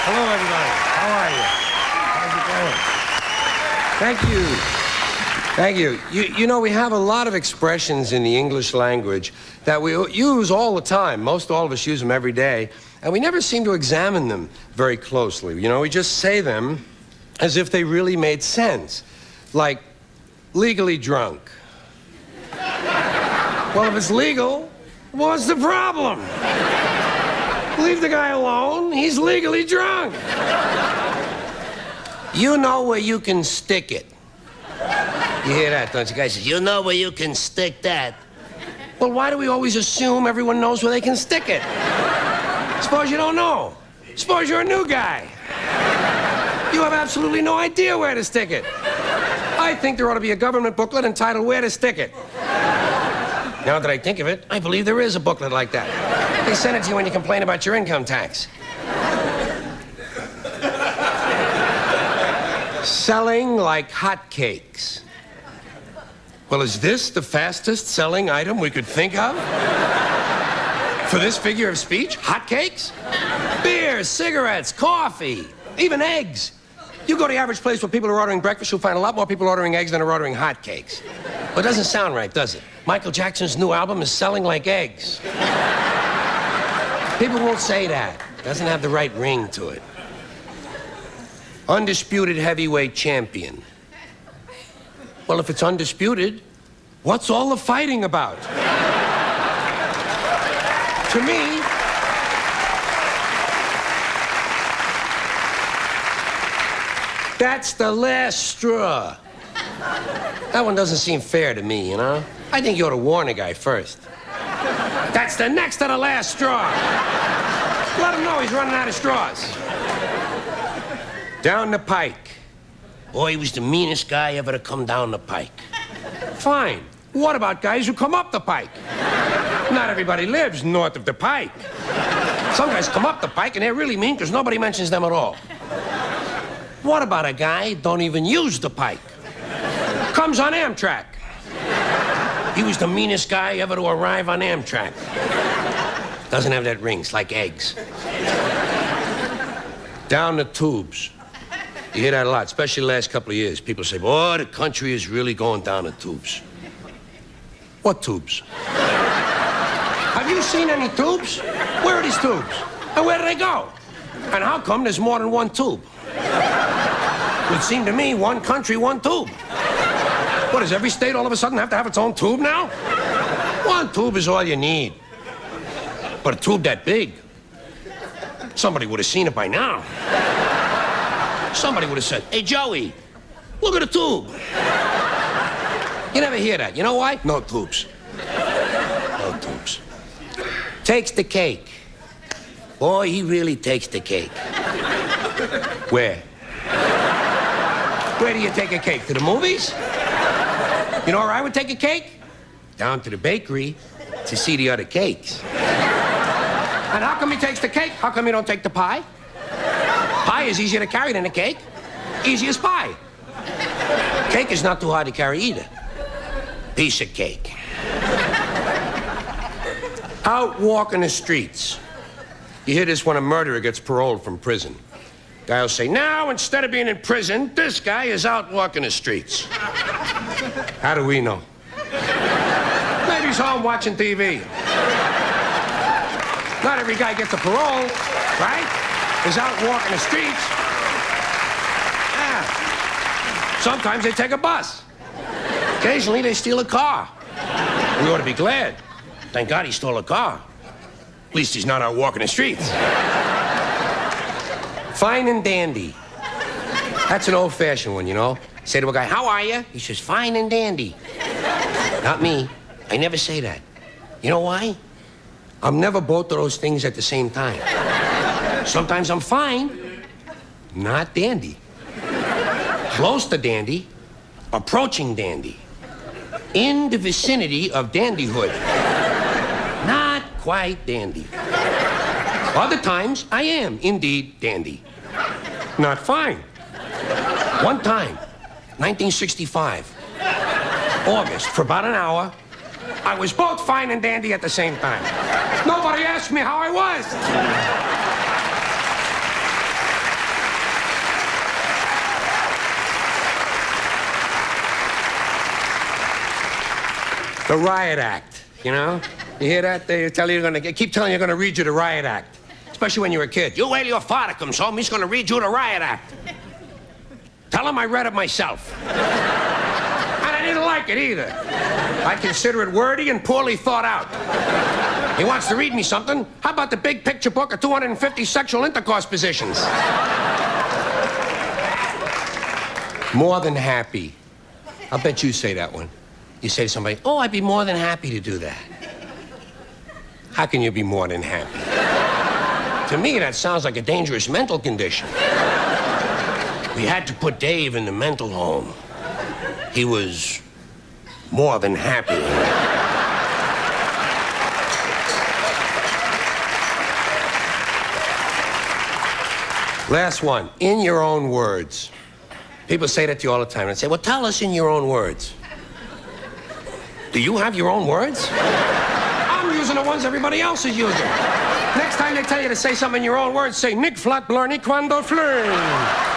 Hello, everybody. How are you? How's it going? Thank you. Thank you. You know, we have a lot of expressions in the English language that we use all the time. Most all of us use them every day, and we never seem to examine them very closely. You know, we just say them as if they really made sense. Like, legally drunk. Well, if it's legal, what's the problem? Leave the guy alone. He's legally drunk. You know where you can stick it. You hear that, don't you guys? You know where you can stick that. Well, why do we always assume everyone knows where they can stick it? Suppose you don't know. Suppose you're a new guy. You have absolutely no idea where to stick it. I think there ought to be a government booklet entitled Where to Stick It. Now that I think of it, I believe there is a booklet like that. They send it to you when you complain about your income tax. Selling like hotcakes. Well, is this the fastest selling item we could think of? For this figure of speech? Hotcakes? Beer, cigarettes, coffee, even eggs. You go to the average place where people are ordering breakfast, you'll find a lot more people ordering eggs than are ordering hotcakes. Well, it doesn't sound right, does it? Michael Jackson's new album is selling like eggs. People won't say that. It doesn't have the right ring to it. Undisputed heavyweight champion. Well, if it's undisputed, what's all the fighting about? To me, that's the last straw. That one doesn't seem fair to me, you know? I think you ought to warn a guy first. That's the next to the last straw. Let him know he's running out of straws. Down the pike. Boy, he was the meanest guy ever to come down the pike. Fine. What about guys who come up the pike? Not everybody lives north of the pike. Some guys come up the pike and they're really mean because nobody mentions them at all. What about a guy who don't even use the pike? Comes on Amtrak. He was the meanest guy ever to arrive on Amtrak. Doesn't have that ring. It's like eggs. Down the tubes. You hear that a lot, especially the last couple of years. People say, boy, the country is really going down the tubes. What tubes? Have you seen any tubes? Where are these tubes? And where do they go? And how come there's more than one tube? It would seem to me, one country, one tube. What, does every state all of a sudden have to have its own tube now? One tube is all you need. But a tube that big, somebody would have seen it by now. Somebody would have said, hey, Joey, look at the tube. You never hear that. You know why? No tubes. No tubes. Takes the cake. Boy, he really takes the cake. Where? Where do you take a cake? To the movies? You know where I would take a cake? Down to the bakery to see the other cakes. And how come he takes the cake? How come he don't take the pie? Pie is easier to carry than a cake. Easy as pie. Cake is not too hard to carry either. Piece of cake. Out walking the streets. You hear this when a murderer gets paroled from prison. Guy will say, now, instead of being in prison, this guy is out walking the streets. How do we know? Maybe he's home watching TV. Not every guy gets a parole, right? He's out walking the streets. Yeah. Sometimes they take a bus. Occasionally they steal a car. We ought to be glad. Thank God he stole a car. At least he's not out walking the streets. Fine and dandy. That's an old-fashioned one, you know. Say to a guy, how are you? He says, fine and dandy. Not me. I never say that. You know why? I'm never both of those things at the same time. Sometimes I'm fine, not dandy. Close to dandy, approaching dandy. In the vicinity of dandyhood. Not quite dandy. Other times, I am indeed dandy. Not fine. One time, 1965, August, for about an hour, I was both fine and dandy at the same time. Nobody asked me how I was. The riot act, you know? You hear that? They tell you keep telling you they're gonna read you the riot act. Especially when you're a kid. You wait till your father comes home, he's gonna read you the riot act. Tell him I read it myself. And I didn't like it either. I consider it wordy and poorly thought out. He wants to read me something. How about the big picture book of 250 sexual intercourse positions? More than happy. I'll bet you say that one. You say to somebody, oh, I'd be more than happy to do that. How can you be more than happy? To me, that sounds like a dangerous mental condition. We had to put Dave in the mental home. He was more than happy. Last one, in your own words. People say that to you all the time. And say, well, tell us in your own words. Do you have your own words? I'm using the ones everybody else is using. Next time they tell you to say something in your own words, say, Nick Flat Blarney Quando Flirn.